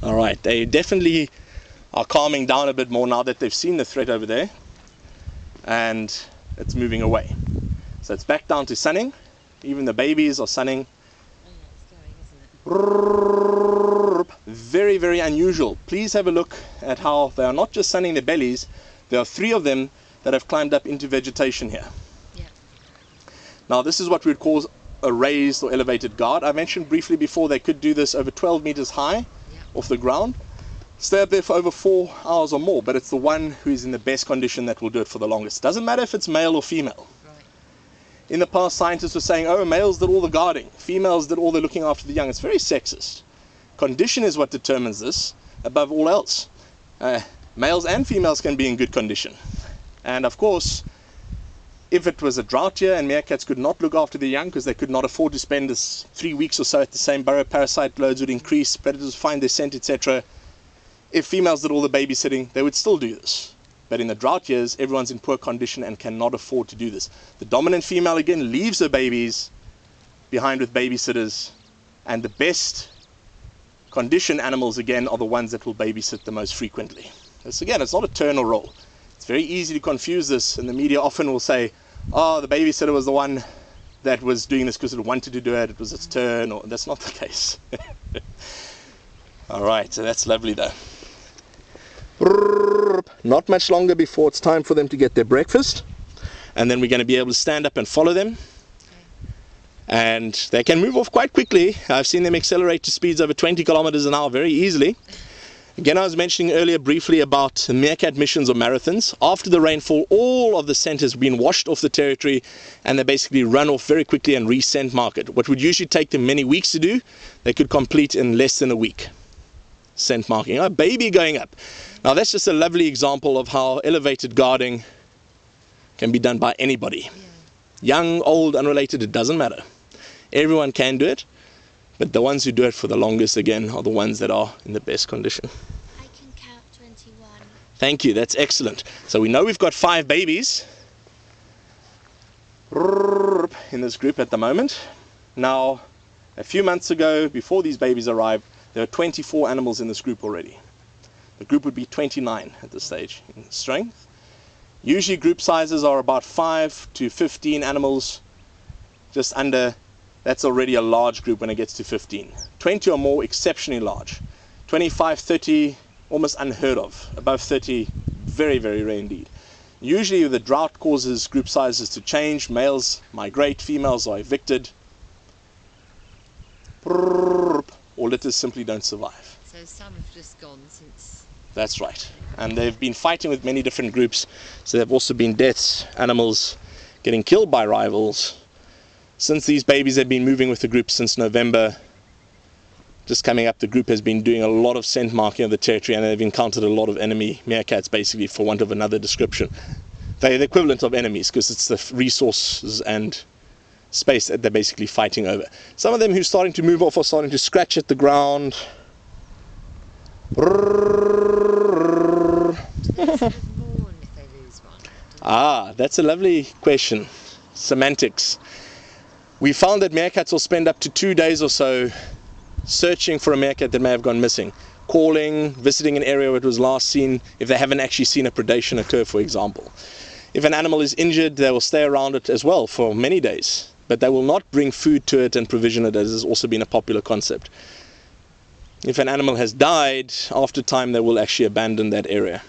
All right, they definitely are calming down a bit more now that they've seen the threat over there, and it's moving away. So it's back down to sunning. Even the babies are sunning. Very, very unusual. Please have a look at how they are not just sunning their bellies. There are 3 of them that have climbed up into vegetation here. Yeah. Now this is what we would call a raised or elevated guard. I mentioned briefly before they could do this over 12 meters high off the ground. Stay up there for over 4 hours or more, but it's the one who is in the best condition that will do it for the longest. Doesn't matter if it's male or female. In the past, scientists were saying, oh, males did all the guarding, females did all the looking after the young. It's very sexist. Condition is what determines this above all else. Males and females can be in good condition. And of course, if it was a drought year and meerkats could not look after the young because they could not afford to spend 3 weeks or so at the same burrow, parasite loads would increase, predators would find their scent, etc. If females did all the babysitting, they would still do this. But in the drought years, everyone's in poor condition and cannot afford to do this. The dominant female, again, leaves her babies behind with babysitters. And the best condition animals, again, are the ones that will babysit the most frequently. This, again, it's not a turn or roll. It's very easy to confuse this, and the media often will say, oh, the babysitter was the one that was doing this because it wanted to do it, it was its turn, or that's not the case. All right, so that's lovely though. Not much longer before it's time for them to get their breakfast, and then we're going to be able to stand up and follow them, and they can move off quite quickly. I've seen them accelerate to speeds over 20 kilometers an hour very easily. Again, I was mentioning earlier briefly about meerkat missions or marathons. After the rainfall, all of the scent has been washed off the territory, and they basically run off very quickly and re-scent mark it. What would usually take them many weeks to do, they could complete in less than a week. Scent marking, a baby going up. Now that's just a lovely example of how elevated guarding can be done by anybody. Young, old, unrelated, it doesn't matter. Everyone can do it, but the ones who do it for the longest, again, are the ones that are in the best condition. I can count 21. Thank you, that's excellent. So we know we've got 5 babies in this group at the moment. Now, a few months ago, before these babies arrived, there were 24 animals in this group already. The group would be 29 at this stage in strength. Usually group sizes are about 5 to 15 animals, just under. That's already a large group when it gets to 15. 20 or more, exceptionally large. 25, 30, almost unheard of. Above 30, very, very rare indeed. Usually the drought causes group sizes to change. Males migrate, females are evicted. Or litters simply don't survive. So some have just gone since... That's right. And they've been fighting with many different groups. So there have also been deaths, animals getting killed by rivals. Since these babies have been moving with the group since November, just coming up, the group has been doing a lot of scent marking of the territory, and they've encountered a lot of enemy meerkats, basically, for want of another description. They're the equivalent of enemies because it's the resources and space that they're basically fighting over. Some of them who are starting to move off are starting to scratch at the ground. Ah, that's a lovely question. Semantics. We found that meerkats will spend up to 2 days or so searching for a meerkat that may have gone missing, calling, visiting an area where it was last seen, if they haven't actually seen a predation occur, for example. If an animal is injured, they will stay around it as well for many days, but they will not bring food to it and provision it, as has also been a popular concept. If an animal has died, after time they will actually abandon that area.